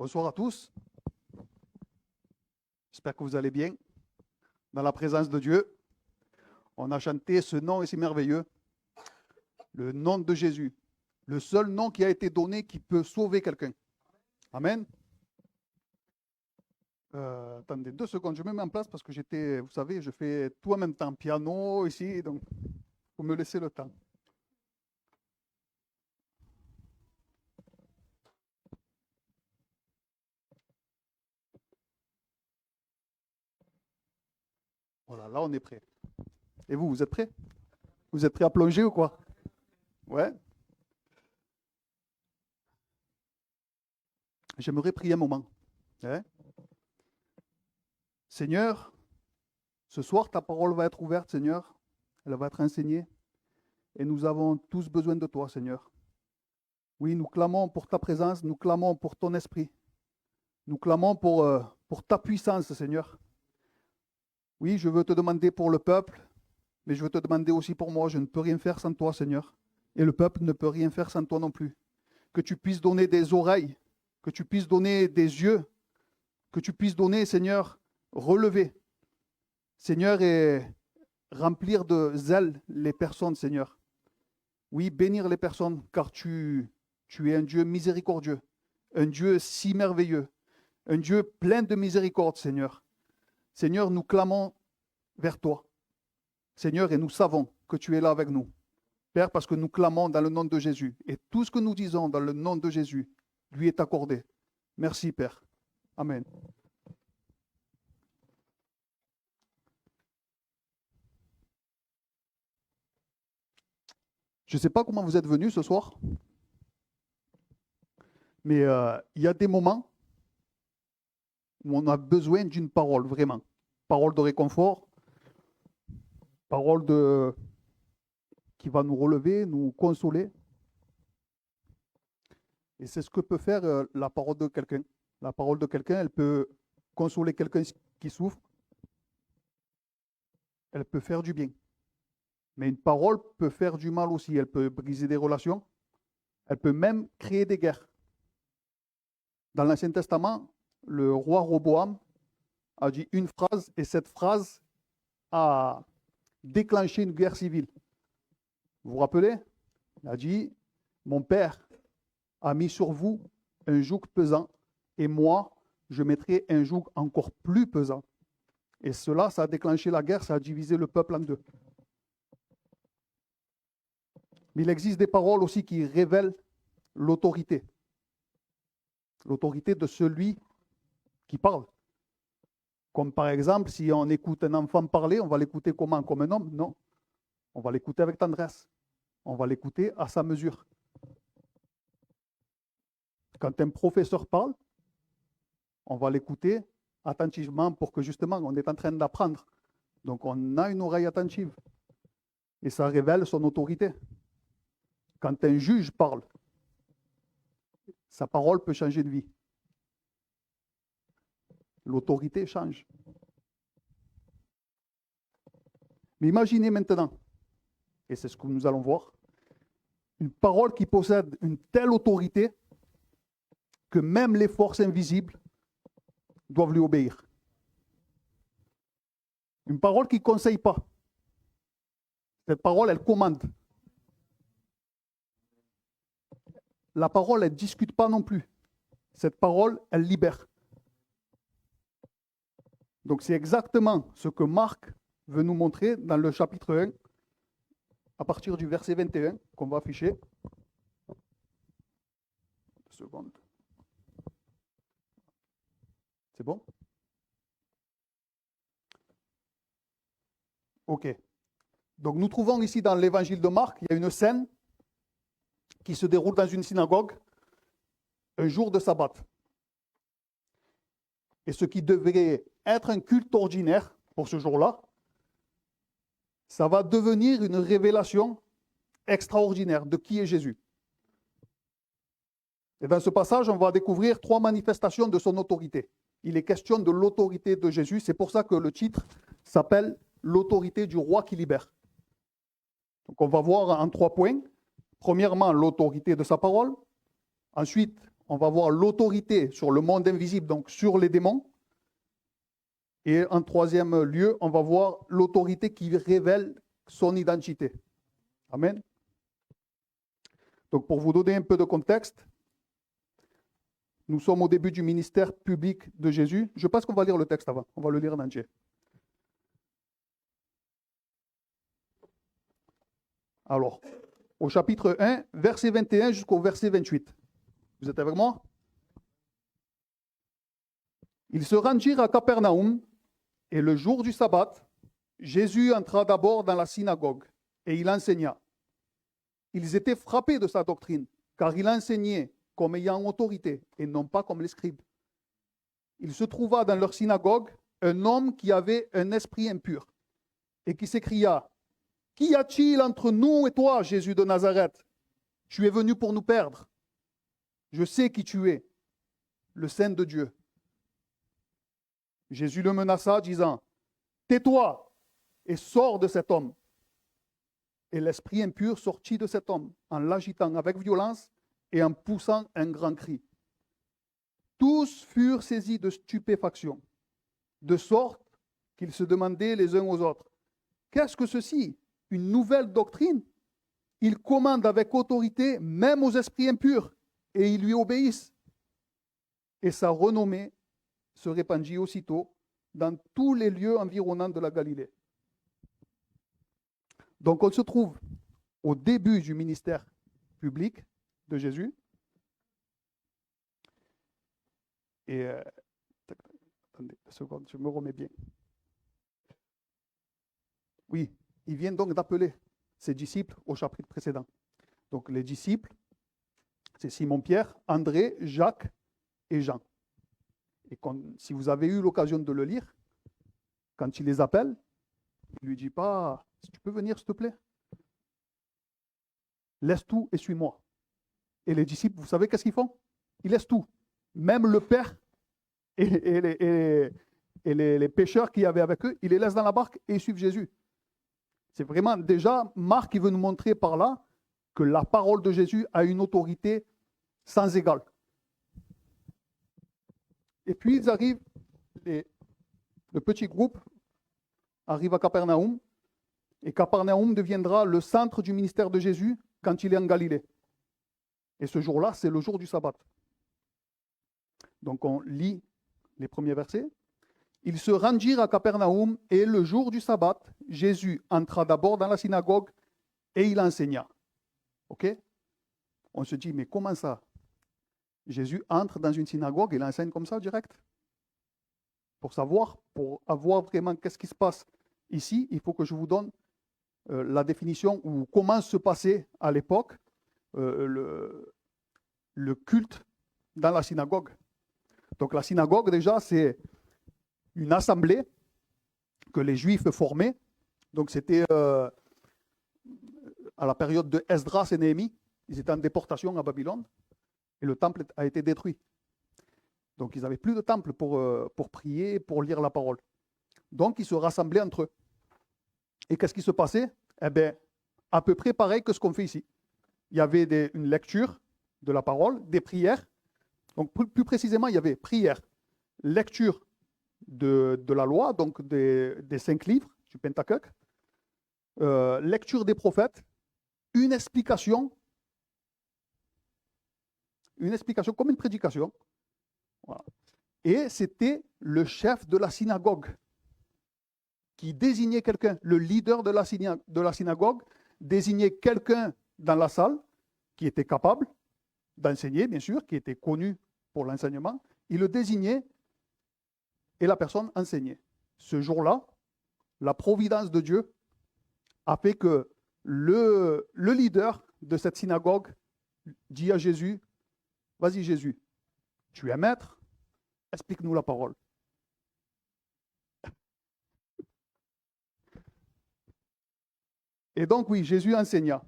Bonsoir à tous. J'espère que vous allez bien. Dans la présence de Dieu, on a chanté ce nom est si merveilleux. Le nom de Jésus. Le seul nom qui a été donné qui peut sauver quelqu'un. Amen. Attendez 2 secondes, je me mets en place parce que j'étais, vous savez, je fais tout en même temps. Piano ici, donc il faut me laisser le temps. Voilà, là on est prêt. Et vous, vous êtes prêts? Vous êtes prêts à plonger ou quoi? Ouais. J'aimerais prier un moment. Hein? Seigneur, ce soir, ta parole va être ouverte, Seigneur. Elle va être enseignée. Et nous avons tous besoin de toi, Seigneur. Oui, nous clamons pour ta présence, nous clamons pour ton esprit. Nous clamons pour ta puissance, Seigneur. Oui, je veux te demander pour le peuple, mais je veux te demander aussi pour moi. Je ne peux rien faire sans toi, Seigneur. Et le peuple ne peut rien faire sans toi non plus. Que tu puisses donner des oreilles, que tu puisses donner des yeux, que tu puisses donner, Seigneur, relever. Seigneur, et remplir de zèle les personnes, Seigneur. Oui, bénir les personnes, car tu es un Dieu miséricordieux, un Dieu si merveilleux, un Dieu plein de miséricorde, Seigneur. Seigneur, nous clamons vers toi, Seigneur, et nous savons que tu es là avec nous. Père, parce que nous clamons dans le nom de Jésus, et tout ce que nous disons dans le nom de Jésus lui est accordé. Merci, Père. Amen. Je ne sais pas comment vous êtes venus ce soir, mais il y a des moments où on a besoin d'une parole, vraiment. Parole de réconfort, parole qui va nous relever, nous consoler. Et c'est ce que peut faire la parole de quelqu'un. La parole de quelqu'un, elle peut consoler quelqu'un qui souffre. Elle peut faire du bien. Mais une parole peut faire du mal aussi. Elle peut briser des relations. Elle peut même créer des guerres. Dans l'Ancien Testament, le roi Roboam a dit une phrase et cette phrase a déclenché une guerre civile. Vous vous rappelez? Il a dit, mon père a mis sur vous un joug pesant et moi, je mettrai un joug encore plus pesant. Et cela, ça a déclenché la guerre, ça a divisé le peuple en deux. Mais il existe des paroles aussi qui révèlent l'autorité. L'autorité de celui qui parle. Comme par exemple, si on écoute un enfant parler, on va l'écouter comment? Comme un homme? Non. On va l'écouter avec tendresse. On va l'écouter à sa mesure. Quand un professeur parle, on va l'écouter attentivement pour que justement on est en train d'apprendre. Donc on a une oreille attentive. Et ça révèle son autorité. Quand un juge parle, sa parole peut changer de vie. L'autorité change. Mais imaginez maintenant, et c'est ce que nous allons voir, une parole qui possède une telle autorité que même les forces invisibles doivent lui obéir. Une parole qui ne conseille pas. Cette parole, elle commande. La parole, elle ne discute pas non plus. Cette parole, elle libère. Donc c'est exactement ce que Marc veut nous montrer dans le chapitre 1, à partir du verset 21, qu'on va afficher. 2 secondes. C'est bon? Ok. Donc nous trouvons ici dans l'évangile de Marc, il y a une scène qui se déroule dans une synagogue un jour de sabbat. Et ce qui devrait être un culte ordinaire pour ce jour-là, ça va devenir une révélation extraordinaire de qui est Jésus. Et dans ce passage, on va découvrir 3 manifestations de son autorité. Il est question de l'autorité de Jésus, c'est pour ça que le titre s'appelle « L'autorité du roi qui libère ». Donc on va voir en 3 points. Premièrement, l'autorité de sa parole. Ensuite, on va voir l'autorité sur le monde invisible, donc sur les démons. Et en troisième lieu, on va voir l'autorité qui révèle son identité. Amen. Donc pour vous donner un peu de contexte, nous sommes au début du ministère public de Jésus. Je pense qu'on va lire le texte avant. On va le lire en entier. Alors, au chapitre 1, verset 21 jusqu'au verset 28. Vous êtes avec moi? Ils se rendirent à Capernaum, et le jour du sabbat, Jésus entra d'abord dans la synagogue, et il enseigna. Ils étaient frappés de sa doctrine, car il enseignait comme ayant autorité, et non pas comme les scribes. Il se trouva dans leur synagogue un homme qui avait un esprit impur, et qui s'écria, « Qu'y a-t-il entre nous et toi, Jésus de Nazareth? Tu es venu pour nous perdre. Je sais qui tu es, le Saint de Dieu. » Jésus le menaça, disant, « Tais-toi et sors de cet homme. » Et l'esprit impur sortit de cet homme, en l'agitant avec violence et en poussant un grand cri. Tous furent saisis de stupéfaction, de sorte qu'ils se demandaient les uns aux autres, « Qu'est-ce que ceci? Une nouvelle doctrine? Il commande avec autorité même aux esprits impurs, et ils lui obéissent. » Et sa renommée se répandit aussitôt dans tous les lieux environnants de la Galilée. Donc on se trouve au début du ministère public de Jésus. Et attendez une seconde, je me remets bien. Oui, il vient donc d'appeler ses disciples au chapitre précédent. Donc les disciples, c'est Simon-Pierre, André, Jacques et Jean. Et si vous avez eu l'occasion de le lire, quand il les appelle, il ne lui dit pas « Tu peux venir, s'il te plaît? Laisse tout et suis-moi. » Et les disciples, vous savez qu'est-ce qu'ils font? Ils laissent tout. Même le Père et les pêcheurs qu'il y avait avec eux, ils les laissent dans la barque et ils suivent Jésus. C'est vraiment, déjà, Marc, il veut nous montrer par là que la parole de Jésus a une autorité sans égale. Et puis ils arrivent, le petit groupe arrive à Capernaum, et Capernaum deviendra le centre du ministère de Jésus quand il est en Galilée. Et ce jour-là, c'est le jour du sabbat. Donc on lit les premiers versets. Ils se rendirent à Capernaum, et le jour du sabbat, Jésus entra d'abord dans la synagogue et il enseigna. Ok? On se dit, mais comment ça? Jésus entre dans une synagogue et il enseigne comme ça, direct? Pour savoir, pour avoir vraiment qu'est-ce qui se passe ici, il faut que je vous donne la définition ou comment se passait à l'époque le culte dans la synagogue. Donc la synagogue, déjà, c'est une assemblée que les Juifs formaient. Donc c'était à la période de Esdras et Néhémie. Ils étaient en déportation à Babylone et le temple a été détruit. Donc ils n'avaient plus de temple pour prier, pour lire la parole. Donc ils se rassemblaient entre eux. Et qu'est-ce qui se passait? Eh bien, à peu près pareil que ce qu'on fait ici. Il y avait une lecture de la parole, des prières. Donc plus précisément, il y avait prière, lecture de la loi, donc des 5 livres du Pentateuque, lecture des prophètes, une explication comme une prédication. Voilà. Et c'était le chef de la synagogue qui désignait quelqu'un, le leader de la synagogue, désignait quelqu'un dans la salle qui était capable d'enseigner, bien sûr, qui était connu pour l'enseignement. Il le désignait et la personne enseignait. Ce jour-là, la providence de Dieu a fait que le leader de cette synagogue dit à Jésus, « Vas-y Jésus, tu es maître, explique-nous la parole. » Et donc oui, Jésus enseigna.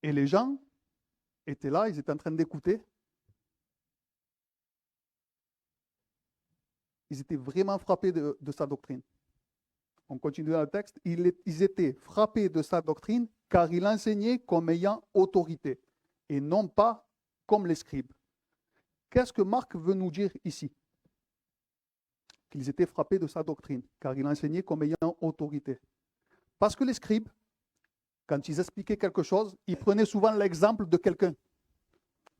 Et les gens étaient là, ils étaient en train d'écouter. Ils étaient vraiment frappés de sa doctrine. On continue dans le texte. Ils étaient frappés de sa doctrine car il enseignait comme ayant autorité et non pas comme les scribes. Qu'est-ce que Marc veut nous dire ici? Qu'ils étaient frappés de sa doctrine, car il enseignait comme ayant autorité. Parce que les scribes, quand ils expliquaient quelque chose, ils prenaient souvent l'exemple de quelqu'un.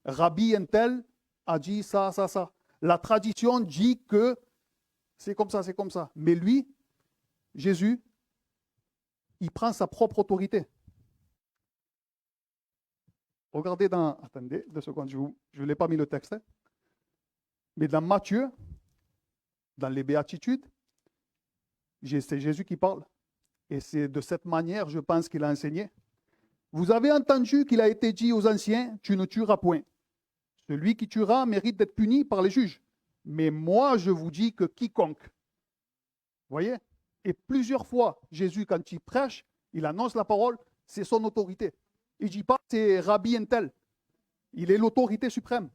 Rabbi un tel a dit ça, ça, ça. La tradition dit que c'est comme ça, c'est comme ça. Mais lui, Jésus, il prend sa propre autorité. Regardez dans... Attendez, 2 secondes, je ne l'ai pas mis le texte. Mais dans Matthieu, dans les béatitudes, c'est Jésus qui parle. Et c'est de cette manière, je pense, qu'il a enseigné. Vous avez entendu qu'il a été dit aux anciens, tu ne tueras point. Celui qui tuera mérite d'être puni par les juges. Mais moi, je vous dis que quiconque. Vous voyez? Et plusieurs fois, Jésus, quand il prêche, il annonce la parole, c'est son autorité. Il ne dit pas c'est Rabbi un tel. Il est l'autorité suprême.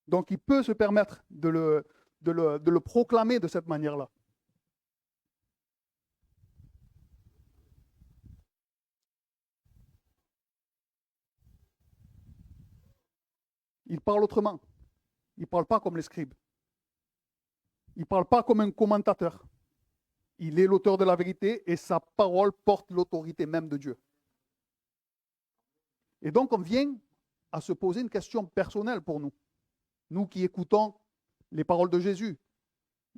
Donc il peut se permettre de le proclamer de cette manière-là. Il parle autrement. Il ne parle pas comme les scribes. Il ne parle pas comme un commentateur. Il est l'auteur de la vérité et sa parole porte l'autorité même de Dieu. Et donc on vient à se poser une question personnelle pour nous. Nous qui écoutons les paroles de Jésus,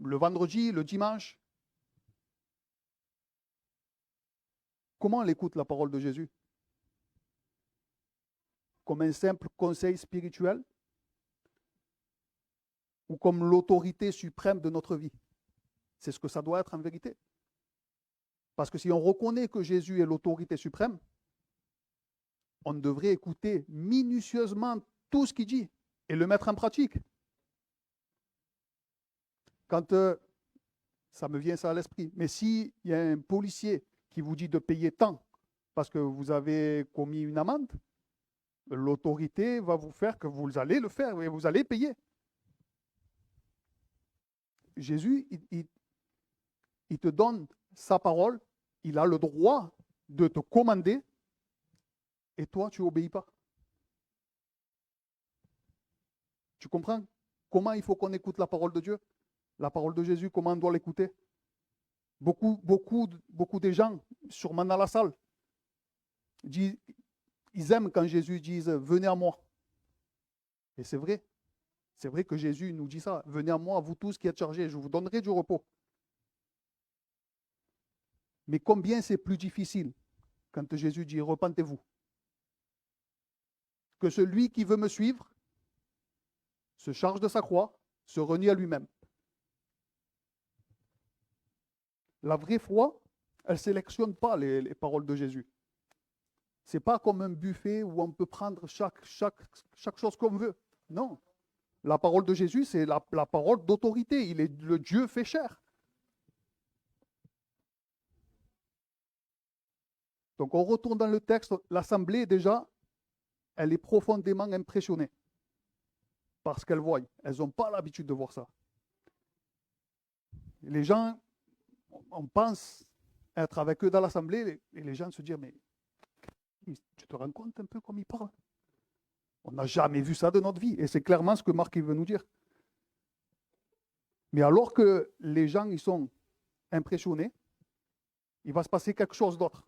le vendredi, le dimanche. Comment on écoute la parole de Jésus? Comme un simple conseil spirituel ou comme l'autorité suprême de notre vie? C'est ce que ça doit être en vérité. Parce que si on reconnaît que Jésus est l'autorité suprême, on devrait écouter minutieusement tout ce qu'il dit et le mettre en pratique. Quand ça me vient ça à l'esprit, mais s'il y a un policier qui vous dit de payer tant parce que vous avez commis une amende, l'autorité va vous faire que vous allez le faire et vous allez payer. Jésus, il te donne sa parole, il a le droit de te commander et toi, tu n'obéis pas. Tu comprends comment il faut qu'on écoute la parole de Dieu? La parole de Jésus, comment on doit l'écouter? Beaucoup des gens, sûrement dans la salle, ils aiment quand Jésus dit « Venez à moi ». Et c'est vrai. C'est vrai que Jésus nous dit ça. « Venez à moi, vous tous qui êtes chargés, je vous donnerai du repos ». Mais combien c'est plus difficile quand Jésus dit « Repentez-vous ». Que celui qui veut me suivre se charge de sa croix, se renie à lui-même. La vraie foi, elle ne sélectionne pas les paroles de Jésus. Ce n'est pas comme un buffet où on peut prendre chaque chose qu'on veut. Non. La parole de Jésus, c'est la parole d'autorité. Il est le Dieu fait chair. Donc on retourne dans le texte. L'assemblée, déjà, elle est profondément impressionnée par ce qu'elles voient. Elles n'ont pas l'habitude de voir ça. Les gens, on pense être avec eux dans l'assemblée et les gens se disent, mais tu te rends compte un peu comme ils parlent? On n'a jamais vu ça de notre vie. Et c'est clairement ce que Marc veut nous dire. Mais alors que les gens ils sont impressionnés, il va se passer quelque chose d'autre.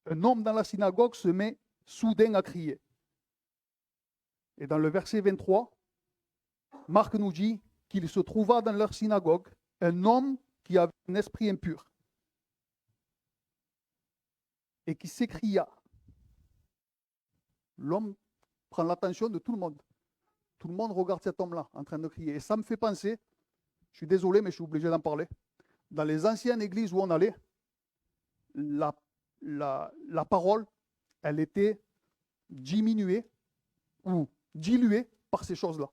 Un homme dans la synagogue se met soudain à crier. Et dans le verset 23, Marc nous dit qu'il se trouva dans leur synagogue un homme qui avait un esprit impur et qui s'écria. L'homme prend l'attention de tout le monde. Tout le monde regarde cet homme-là en train de crier. Et ça me fait penser, je suis désolé, mais je suis obligé d'en parler. Dans les anciennes églises où on allait, la parole, elle était diminuée ou diluée par ces choses-là.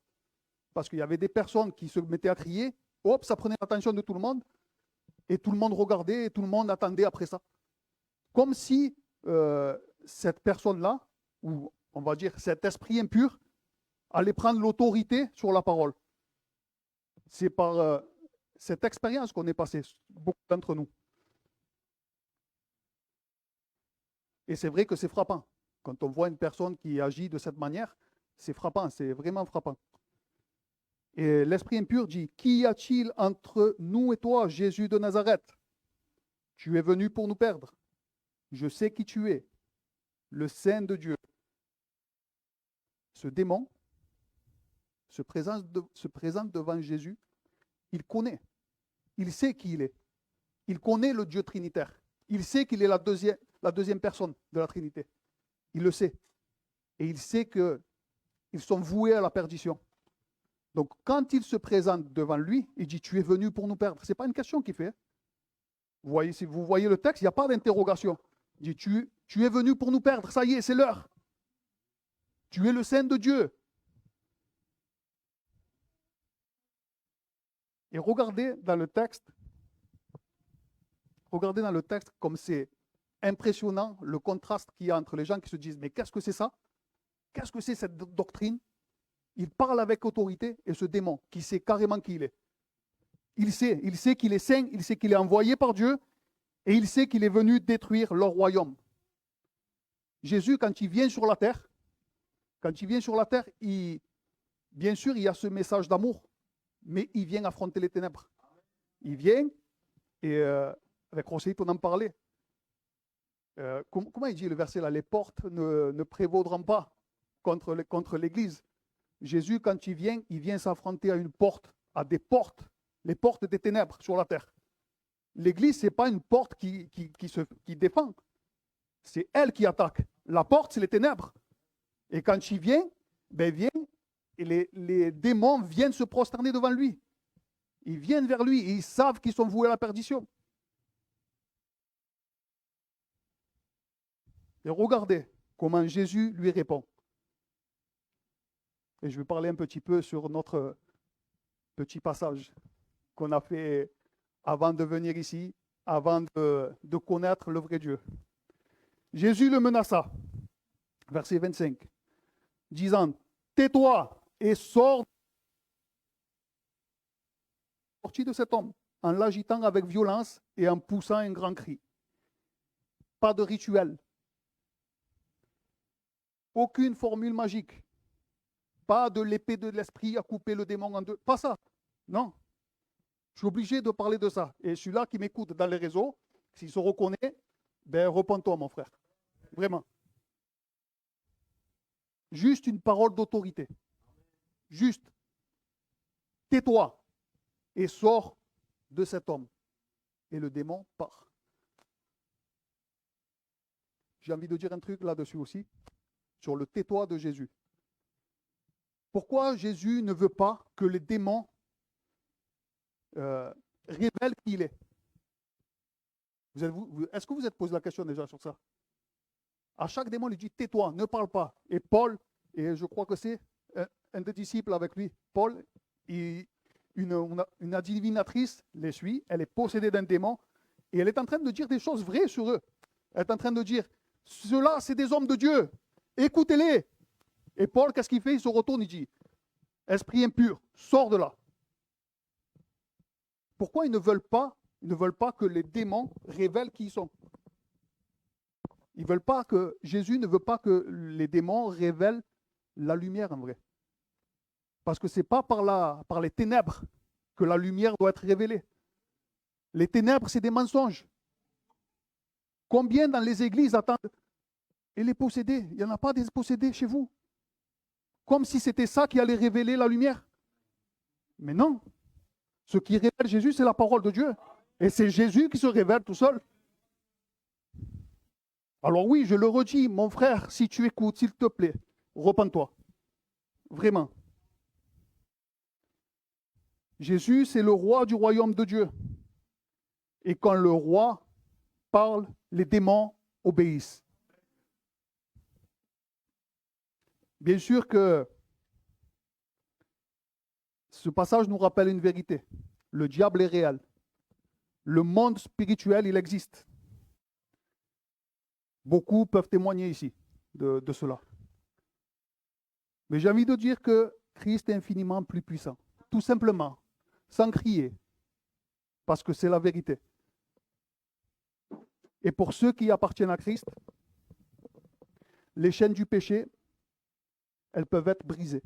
Parce qu'il y avait des personnes qui se mettaient à crier, hop, ça prenait l'attention de tout le monde, et tout le monde regardait, et tout le monde attendait après ça. Comme si cette personne-là, ou on va dire cet esprit impur, allait prendre l'autorité sur la parole. C'est par cette expérience qu'on est passé, beaucoup d'entre nous. Et c'est vrai que c'est frappant. Quand on voit une personne qui agit de cette manière, C'est frappant, c'est vraiment frappant. Et l'esprit impur dit, qu'y a-t-il entre nous et toi, Jésus de Nazareth? Tu es venu pour nous perdre. Je sais qui tu es, le Saint de Dieu. Ce démon se présente devant Jésus. Il connaît. Il sait qui il est. Il connaît le Dieu trinitaire. Il sait qu'il est la deuxième personne de la Trinité. Il le sait. Et il sait qu'ils sont voués à la perdition. Donc, quand il se présente devant lui, il dit, tu es venu pour nous perdre. Ce n'est pas une question qu'il fait. Si vous voyez le texte, il n'y a pas d'interrogation. Il dit, tu es venu pour nous perdre. Ça y est, c'est l'heure. Tu es le Saint de Dieu. Et regardez dans le texte comme c'est impressionnant le contraste qu'il y a entre les gens qui se disent, mais qu'est-ce que c'est ça? Qu'est-ce que c'est cette doctrine? Il parle avec autorité et ce démon qui sait carrément qui il est. Il sait qu'il est saint, il sait qu'il est envoyé par Dieu et il sait qu'il est venu détruire leur royaume. Jésus, quand il vient sur la terre, bien sûr, il y a ce message d'amour, mais il vient affronter les ténèbres. Il vient, et avec Roséite, on en parlait. Comment il dit le verset là? Les portes ne prévaudront pas contre l'Église. Jésus, quand il vient s'affronter à une porte, à des portes, les portes des ténèbres sur la terre. L'Église, ce n'est pas une porte qui défend. C'est elle qui attaque. La porte, c'est les ténèbres. Et quand il vient, et les démons viennent se prosterner devant lui. Ils viennent vers lui et ils savent qu'ils sont voués à la perdition. Et regardez comment Jésus lui répond. Et je vais parler un petit peu sur notre petit passage qu'on a fait avant de venir ici, avant de connaître le vrai Dieu. Jésus le menaça, verset 25, disant, « Tais-toi et sors de cet homme, en l'agitant avec violence et en poussant un grand cri. » Pas de rituel, aucune formule magique, pas de l'épée de l'esprit à couper le démon en deux, pas ça, non. Je suis obligé de parler de ça. Et celui-là qui m'écoute dans les réseaux, s'il se reconnaît, repens-toi mon frère, vraiment. Juste une parole d'autorité. Juste, tais-toi et sors de cet homme. Et le démon part. J'ai envie de dire un truc là-dessus aussi, sur le tais-toi de Jésus. Pourquoi Jésus ne veut pas que les démons révèlent qui il est? Est-ce que vous êtes posé la question déjà sur ça? À chaque démon, il lui dit, tais-toi, ne parle pas. Et Paul, et je crois que c'est un des disciples avec lui, Paul, une adivinatrice les suit, elle est possédée d'un démon, et elle est en train de dire des choses vraies sur eux. Elle est en train de dire, ceux-là, c'est des hommes de Dieu, écoutez-les. Et Paul, qu'est-ce qu'il fait? Il se retourne, il dit, esprit impur, sors de là. Pourquoi ils ne veulent pas que les démons révèlent qui ils sont? Jésus ne veut pas que les démons révèlent la lumière en vrai. Parce que ce n'est pas par les ténèbres que la lumière doit être révélée. Les ténèbres, c'est des mensonges. Combien dans les églises attendent? Et les possédés, il n'y en a pas des possédés chez vous? Comme si c'était ça qui allait révéler la lumière. Mais non. Ce qui révèle Jésus, c'est la parole de Dieu. Et c'est Jésus qui se révèle tout seul. Alors oui, je le redis, mon frère, si tu écoutes, s'il te plaît, repens-toi. Vraiment. Jésus, c'est le roi du royaume de Dieu. Et quand le roi parle, les démons obéissent. Bien sûr que ce passage nous rappelle une vérité. Le diable est réel. Le monde spirituel, il existe. Beaucoup peuvent témoigner ici de cela. Mais j'ai envie de dire que Christ est infiniment plus puissant. Tout simplement, sans crier, parce que c'est la vérité. Et pour ceux qui appartiennent à Christ, les chaînes du péché elles peuvent être brisées.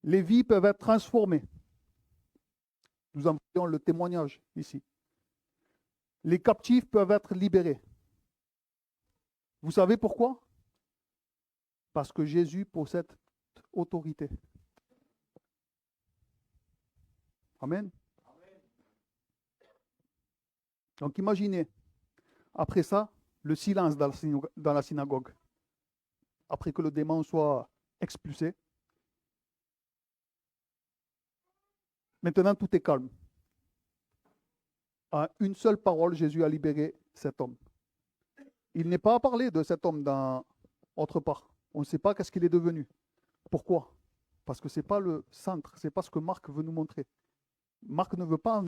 Les vies peuvent être transformées. Nous en voyons le témoignage ici. Les captifs peuvent être libérés. Vous savez pourquoi? Parce que Jésus possède autorité. Amen. Donc imaginez, après ça, le silence dans la synagogue. Après que le démon soit expulsé. Maintenant, tout est calme. À une seule parole, Jésus a libéré cet homme. Il n'est pas parlé de cet homme dans autre part. On ne sait pas qu'est-ce qu'il est devenu. Pourquoi? Parce que ce n'est pas le centre, ce n'est pas ce que Marc veut nous montrer. Marc ne veut pas en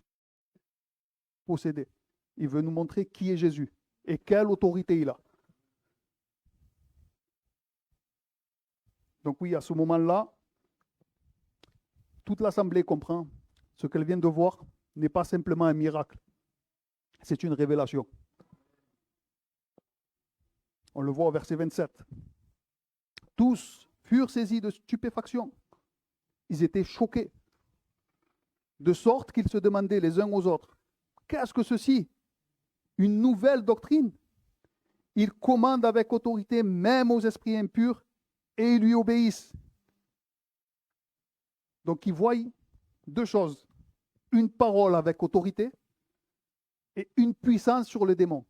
posséder. Il veut nous montrer qui est Jésus et quelle autorité il a. Donc oui, à ce moment-là, toute l'assemblée comprend ce qu'elle vient de voir n'est pas simplement un miracle. C'est une révélation. On le voit au verset 27. Tous furent saisis de stupéfaction. Ils étaient choqués. De sorte qu'ils se demandaient les uns aux autres, qu'est-ce que ceci? Une nouvelle doctrine? Il commande avec autorité même aux esprits impurs et ils lui obéissent. Donc ils voient deux choses. Une parole avec autorité et une puissance sur les démons.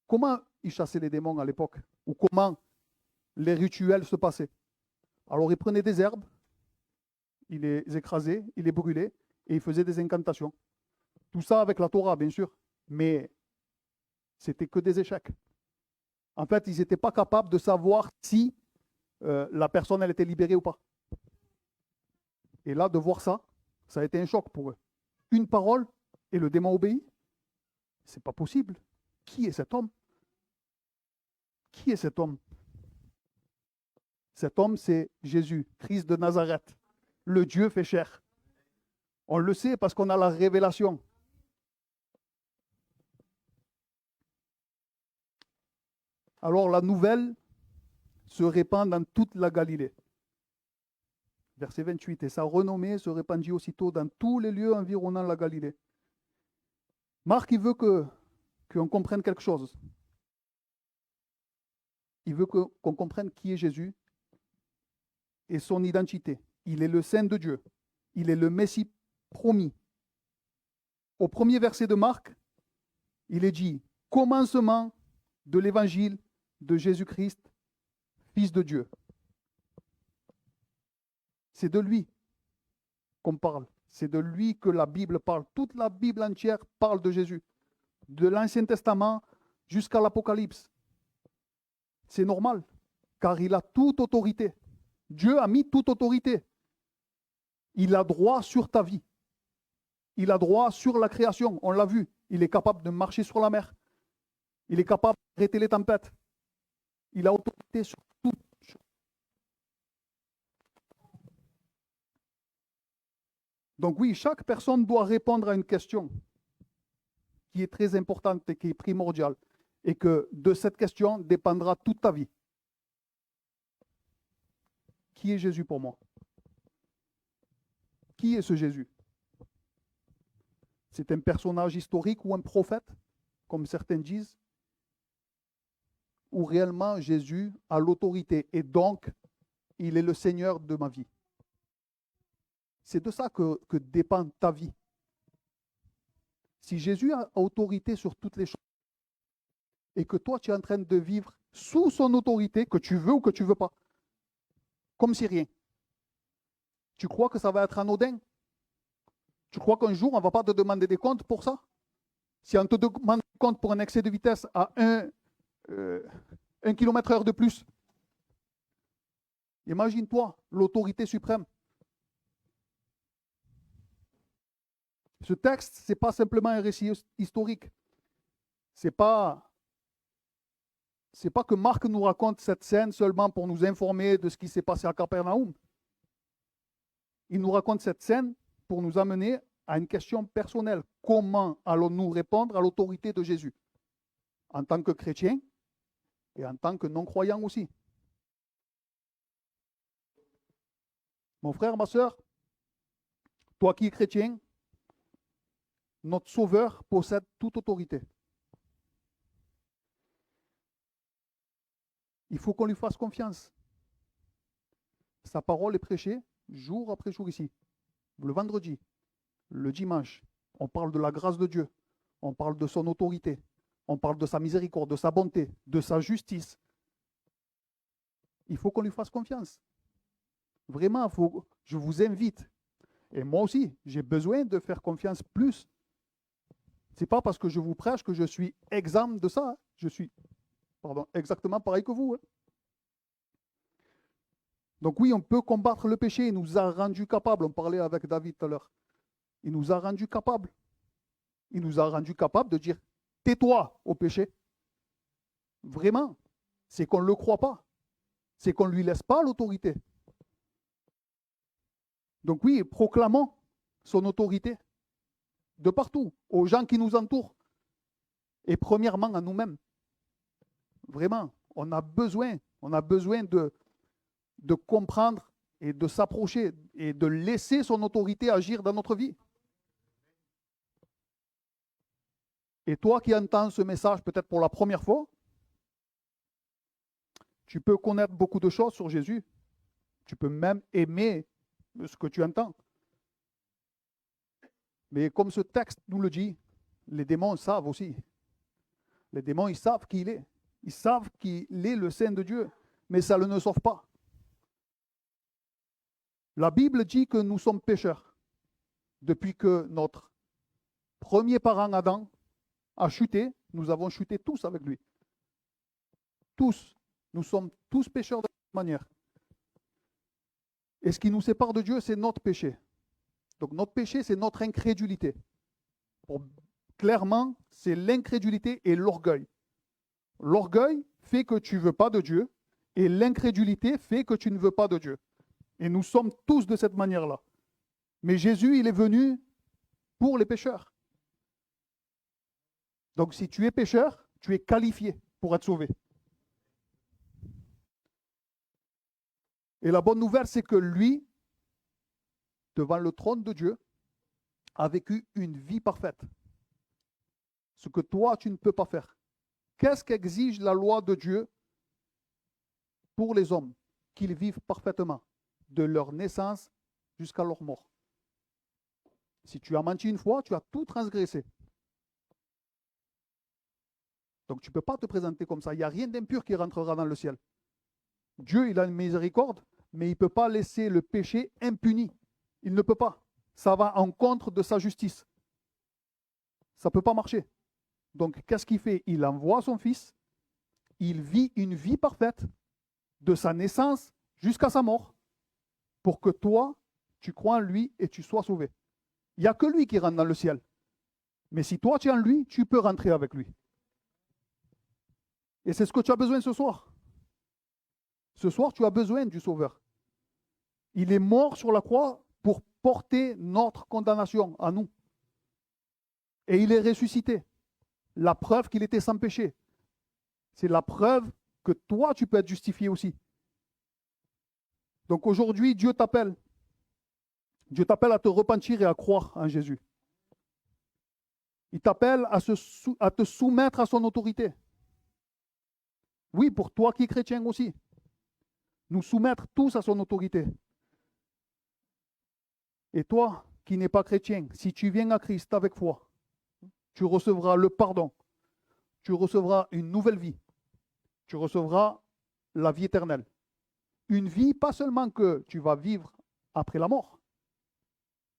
Comment ils chassaient les démons à l'époque? Ou comment les rituels se passaient? Alors ils prenaient des herbes, ils les écrasaient, ils les brûlaient et ils faisaient des incantations. Tout ça avec la Torah, bien sûr, mais c'était que des échecs. En fait, ils n'étaient pas capables de savoir si la personne elle était libérée ou pas. Et là, de voir ça, ça a été un choc pour eux. Une parole et le démon obéit? C'est pas possible. Qui est cet homme? Qui est cet homme? Cet homme, c'est Jésus, Christ de Nazareth, le Dieu fait chair. On le sait parce qu'on a la révélation. Alors la nouvelle se répand dans toute la Galilée. Verset 28. Et sa renommée se répandit aussitôt dans tous les lieux environnant la Galilée. Marc, il veut qu'on comprenne quelque chose. Il veut qu'on comprenne qui est Jésus et son identité. Il est le Saint de Dieu. Il est le Messie promis. Au premier verset de Marc, il est dit « Commencement de l'évangile de Jésus-Christ, Fils de Dieu ». C'est de lui qu'on parle. C'est de lui que la Bible parle. Toute la Bible entière parle de Jésus. De l'Ancien Testament jusqu'à l'Apocalypse. C'est normal, car il a toute autorité. Dieu a mis toute autorité. Il a droit sur ta vie. Il a droit sur la création. On l'a vu. Il est capable de marcher sur la mer. Il est capable d'arrêter les tempêtes. Il a autorité sur tout. Donc oui, chaque personne doit répondre à une question qui est très importante et qui est primordiale. Et que de cette question dépendra toute ta vie. Qui est Jésus pour moi? Qui est ce Jésus? C'est un personnage historique ou un prophète, comme certains disent, ou réellement Jésus a l'autorité et donc il est le Seigneur de ma vie. C'est de ça que dépend ta vie. Si Jésus a autorité sur toutes les choses et que toi tu es en train de vivre sous son autorité, que tu veux ou que tu ne veux pas, comme si rien, tu crois que ça va être anodin? Tu crois qu'un jour on ne va pas te demander des comptes pour ça? Si on te demande des comptes pour un excès de vitesse à 1 km/h de plus, imagine-toi l'autorité suprême. Ce texte, ce n'est pas simplement un récit historique. Ce n'est pas que Marc nous raconte cette scène seulement pour nous informer de ce qui s'est passé à Capernaum. Il nous raconte cette scène pour nous amener à une question personnelle. Comment allons-nous répondre à l'autorité de Jésus? En tant que chrétien et en tant que non-croyant aussi. Mon frère, ma soeur, toi qui es chrétien, notre Sauveur possède toute autorité. Il faut qu'on lui fasse confiance. Sa parole est prêchée jour après jour ici. Le vendredi, le dimanche, on parle de la grâce de Dieu. On parle de son autorité. On parle de sa miséricorde, de sa bonté, de sa justice. Il faut qu'on lui fasse confiance. Vraiment, je vous invite. Et moi aussi, j'ai besoin de faire confiance plus. Ce n'est pas parce que je vous prêche que je suis exempt de ça. Je suis exactement pareil que vous. Donc oui, on peut combattre le péché. Il nous a rendus capables. On parlait avec David tout à l'heure. Il nous a rendus capables. Il nous a rendus capables de dire « tais-toi au péché ». Vraiment, c'est qu'on ne le croit pas. C'est qu'on ne lui laisse pas l'autorité. Donc oui, proclamons son autorité de partout, aux gens qui nous entourent. Et premièrement à nous-mêmes. Vraiment, on a besoin de comprendre et de s'approcher et de laisser son autorité agir dans notre vie. Et toi qui entends ce message peut-être pour la première fois, tu peux connaître beaucoup de choses sur Jésus. Tu peux même aimer ce que tu entends. Mais comme ce texte nous le dit, les démons savent aussi. Les démons, ils savent qui il est. Ils savent qu'il est le Saint de Dieu, mais ça ne le sauve pas. La Bible dit que nous sommes pécheurs. Depuis que notre premier parent Adam a chuté, nous avons chuté tous avec lui. Tous. Nous sommes tous pécheurs de cette manière. Et ce qui nous sépare de Dieu, c'est notre péché. Donc notre péché, c'est notre incrédulité. Clairement, c'est l'incrédulité et l'orgueil. L'orgueil fait que tu ne veux pas de Dieu et l'incrédulité fait que tu ne veux pas de Dieu. Et nous sommes tous de cette manière-là. Mais Jésus, il est venu pour les pécheurs. Donc si tu es pécheur, tu es qualifié pour être sauvé. Et la bonne nouvelle, c'est que lui, devant le trône de Dieu, a vécu une vie parfaite. Ce que toi, tu ne peux pas faire. Qu'est-ce qu'exige la loi de Dieu pour les hommes? Qu'ils vivent parfaitement, de leur naissance jusqu'à leur mort. Si tu as menti une fois, tu as tout transgressé. Donc tu ne peux pas te présenter comme ça. Il n'y a rien d'impur qui rentrera dans le ciel. Dieu, il a une miséricorde, mais il ne peut pas laisser le péché impuni. Il ne peut pas. Ça va en contre de sa justice. Ça ne peut pas marcher. Donc, qu'est-ce qu'il fait? Il envoie son fils, il vit une vie parfaite de sa naissance jusqu'à sa mort pour que toi, tu crois en lui et tu sois sauvé. Il n'y a que lui qui rentre dans le ciel. Mais si toi, tu es en lui, tu peux rentrer avec lui. Et c'est ce que tu as besoin ce soir. Ce soir, tu as besoin du Sauveur. Il est mort sur la croix pour porter notre condamnation à nous. Et il est ressuscité. La preuve qu'il était sans péché. C'est la preuve que toi, tu peux être justifié aussi. Donc aujourd'hui, Dieu t'appelle. Dieu t'appelle à te repentir et à croire en Jésus. Il t'appelle à te soumettre à son autorité. Oui, pour toi qui es chrétien aussi. Nous soumettre tous à son autorité. Et toi qui n'es pas chrétien, si tu viens à Christ avec foi, tu recevras le pardon. Tu recevras une nouvelle vie. Tu recevras la vie éternelle. Une vie, pas seulement que tu vas vivre après la mort.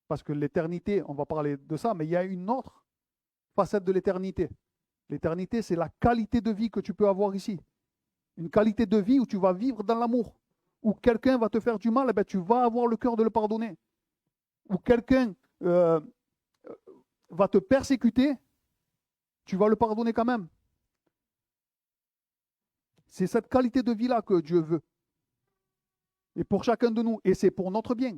Parce que l'éternité, on va parler de ça, mais il y a une autre facette de l'éternité. L'éternité, c'est la qualité de vie que tu peux avoir ici. Une qualité de vie où tu vas vivre dans l'amour. Où quelqu'un va te faire du mal, eh bien, tu vas avoir le cœur de le pardonner. Où quelqu'un va te persécuter, tu vas le pardonner quand même. C'est cette qualité de vie-là que Dieu veut. Et pour chacun de nous. Et c'est pour notre bien.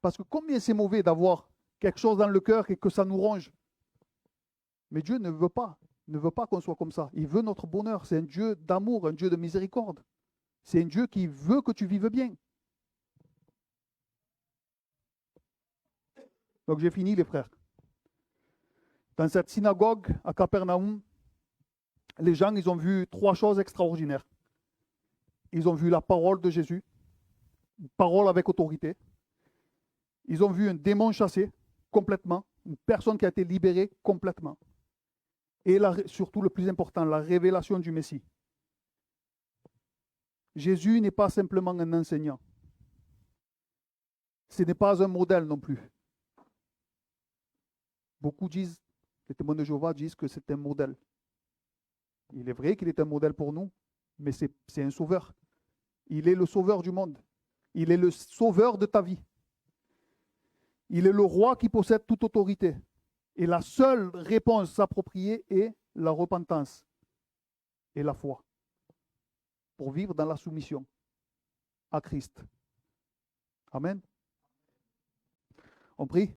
Parce que combien c'est mauvais d'avoir quelque chose dans le cœur et que ça nous ronge. Mais Dieu ne veut pas qu'on soit comme ça. Il veut notre bonheur. C'est un Dieu d'amour, un Dieu de miséricorde. C'est un Dieu qui veut que tu vives bien. Donc j'ai fini, les frères. Dans cette synagogue à Capernaum, les gens, ils ont vu 3 choses extraordinaires. Ils ont vu la parole de Jésus, une parole avec autorité. Ils ont vu un démon chassé complètement, une personne qui a été libérée complètement. Et surtout le plus important, la révélation du Messie. Jésus n'est pas simplement un enseignant. Ce n'est pas un modèle non plus. Beaucoup disent, les témoins de Jéhovah disent que c'est un modèle. Il est vrai qu'il est un modèle pour nous, mais c'est un sauveur. Il est le sauveur du monde. Il est le sauveur de ta vie. Il est le roi qui possède toute autorité. Et la seule réponse appropriée est la repentance et la foi pour vivre dans la soumission à Christ. Amen. On prie.